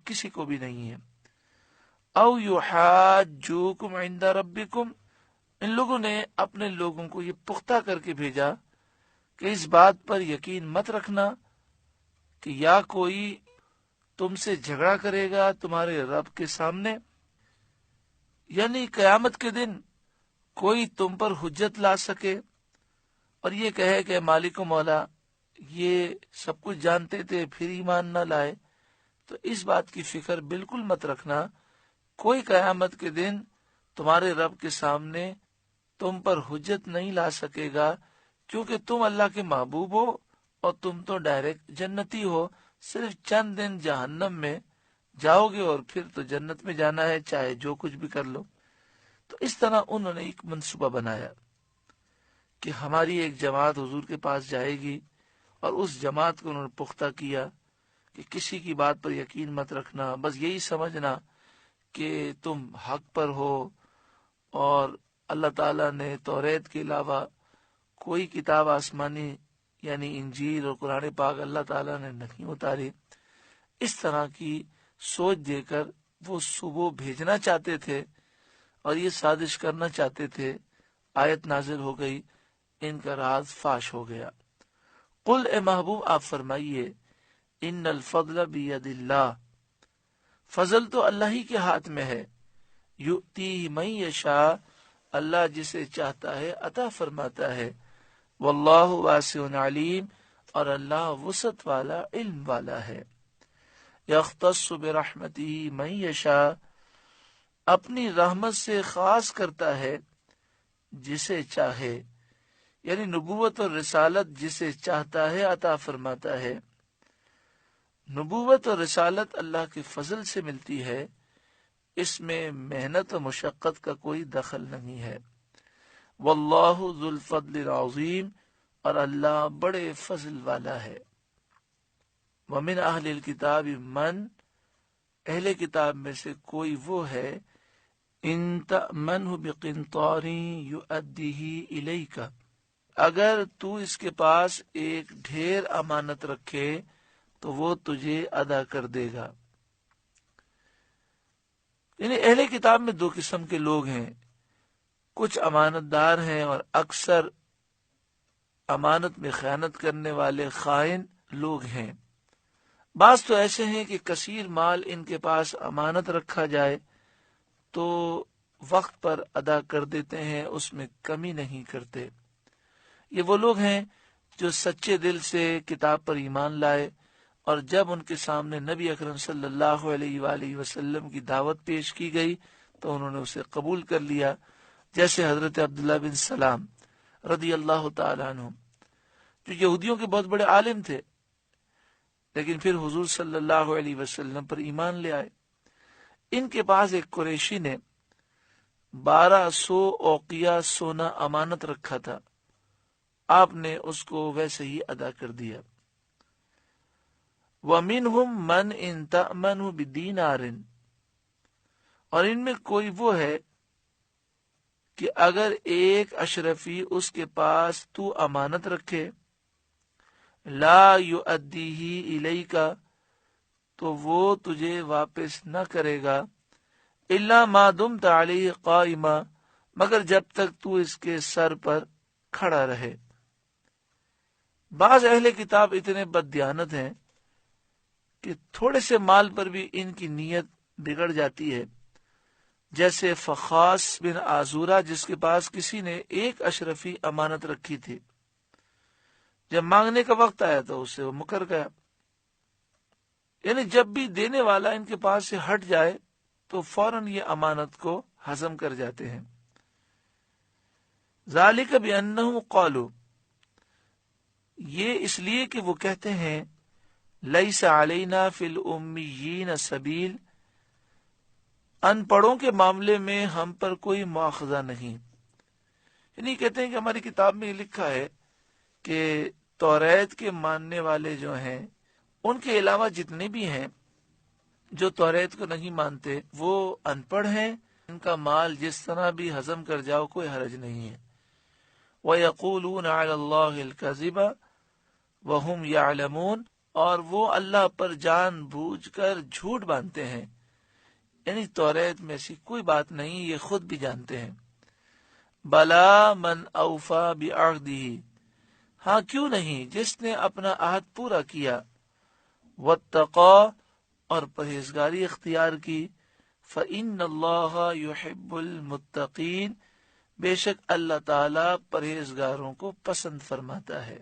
کسی کو بھی نہیں ہے۔ او یحاجوکم عند ربکم، ان لوگوں نے اپنے لوگوں کو یہ پختہ کر کے بھیجا کہ اس بات پر یقین مت رکھنا کہ یا کوئی تم سے جھگڑا کرے گا تمہارے رب کے سامنے، یعنی قیامت کے دن کوئی تم پر حجت لا سکے اور یہ کہے کہ مالک و مولا یہ سب کچھ جانتے تھے پھر ایمان نہ لائے، تو اس بات کی فکر بالکل مت رکھنا، کوئی قیامت کے دن تمہارے رب کے سامنے تم پر حجت نہیں لا سکے گا، کیونکہ تم اللہ کے محبوب ہو اور تم تو ڈائریکٹ جنتی ہو، صرف چند دن جہنم میں جاؤ گے اور پھر تو جنت میں جانا ہے چاہے جو کچھ بھی کر لو۔ تو اس طرح انہوں نے ایک منصوبہ بنایا کہ ہماری ایک جماعت حضور کے پاس جائے گی، اور اس جماعت کو انہوں نے پختہ کیا کہ کسی کی بات پر یقین مت رکھنا، بس یہی سمجھنا کہ تم حق پر ہو، اور اللہ تعالیٰ نے توریت کے علاوہ کوئی کتاب آسمانی یعنی انجیل اور قرآن پاک اللہ تعالیٰ نے نہیں اتاری۔ اس طرح کی سوچ دے کر وہ صبح بھیجنا چاہتے تھے اور یہ سازش کرنا چاہتے تھے، آیت نازل ہو گئی، ان کا راز فاش ہو گیا۔ قل اے محبوب آپ فرمائیے، ان الفضل بید اللہ، فضل تو اللہ ہی کے ہاتھ میں ہے، یؤتی من یشاء، اللہ جسے چاہتا ہے عطا فرماتا ہے، واللہ واسع علیم، اور اللہ وسعت والا علم والا ہے، یختص برحمتہ من یشاء، اپنی رحمت سے خاص کرتا ہے جسے چاہے، یعنی نبوت اور رسالت جسے چاہتا ہے عطا فرماتا ہے۔ نبوت اور رسالت اللہ کے فضل سے ملتی ہے، اس میں محنت و مشقت کا کوئی دخل نہیں ہے۔ واللہ ذو الفضل العظیم، اور اللہ بڑے فضل والا ہے۔ ومن اہل الکتاب من، اہل کتاب میں سے کوئی وہ ہے، ان تأمنہ بقنطار یؤدیہ الیک، اگر تو اس کے پاس ایک ڈھیر امانت رکھے تو وہ تجھے ادا کر دے گا۔ یعنی اہل کتاب میں دو قسم کے لوگ ہیں، کچھ امانت دار ہیں اور اکثر امانت میں خیانت کرنے والے خائن لوگ ہیں۔ بعض تو ایسے ہیں کہ کثیر مال ان کے پاس امانت رکھا جائے تو وقت پر ادا کر دیتے ہیں، اس میں کمی نہیں کرتے۔ یہ وہ لوگ ہیں جو سچے دل سے کتاب پر ایمان لائے، اور جب ان کے سامنے نبی اکرم صلی اللہ علیہ وآلہ وسلم کی دعوت پیش کی گئی تو انہوں نے اسے قبول کر لیا، جیسے حضرت عبداللہ بن سلام رضی اللہ تعالیٰ عنہ، جو یہودیوں کے بہت بڑے عالم تھے، لیکن پھر حضور صلی اللہ علیہ وسلم پر ایمان لے آئے۔ ان کے پاس ایک قریشی نے 1200 اوقیہ سونا امانت رکھا تھا، آپ نے اس کو ویسے ہی ادا کر دیا۔ وَمِنْهُمْ مَنْ إِنْ تَأْمَنْهُ بِدِينَارٍ، اور ان میں کوئی وہ ہے کہ اگر ایک اشرفی اس کے پاس تو امانت رکھے، لا یؤدیہ الیک، تو وہ تجھے واپس نہ کرے گا، الا ما دمت علیہ قائما، مگر جب تک تو اس کے سر پر کھڑا رہے۔ بعض اہل کتاب اتنے بددیانت ہیں کہ تھوڑے سے مال پر بھی ان کی نیت بگڑ جاتی ہے، جیسے فخاص بن آزورہ، جس کے پاس کسی نے ایک اشرفی امانت رکھی تھی، جب مانگنے کا وقت آیا تو اس سے وہ مکر گیا۔ یعنی جب بھی دینے والا ان کے پاس سے ہٹ جائے تو فوراً یہ امانت کو ہضم کر جاتے ہیں۔ ذالک بانہم قالوا، یہ اس لیے کہ وہ کہتے ہیں، لیس علینا فی الامیین سبیل، ان پڑھوں کے معاملے میں ہم پر کوئی مواخذہ نہیں۔ یعنی کہتے ہیں کہ ہماری کتاب میں یہ لکھا ہے کہ توریت کے ماننے والے جو ہیں، ان کے علاوہ جتنے بھی ہیں جو توریت کو نہیں مانتے، وہ ان پڑھ ہیں، ان کا مال جس طرح بھی ہضم کر جاؤ کوئی حرج نہیں ہے۔ وَيَقُولُونَ عَلَى اللَّهِ الْكَذِبَ وَهُمْ يَعْلَمُونَ، اور وہ اللہ پر جان بوجھ کر جھوٹ باندھتے ہیں، یعنی توریت میں ایسی کوئی بات نہیں، یہ خود بھی جانتے ہیں۔ بلا من اوفا بعہدہ، ہاں کیوں نہیں، جس نے اپنا عہد پورا کیا، واتقا، اور پرہیزگاری اختیار کی، فإن اللہ یحب المتقین، بے شک اللہ تعالی پرہیزگاروں کو پسند فرماتا ہے۔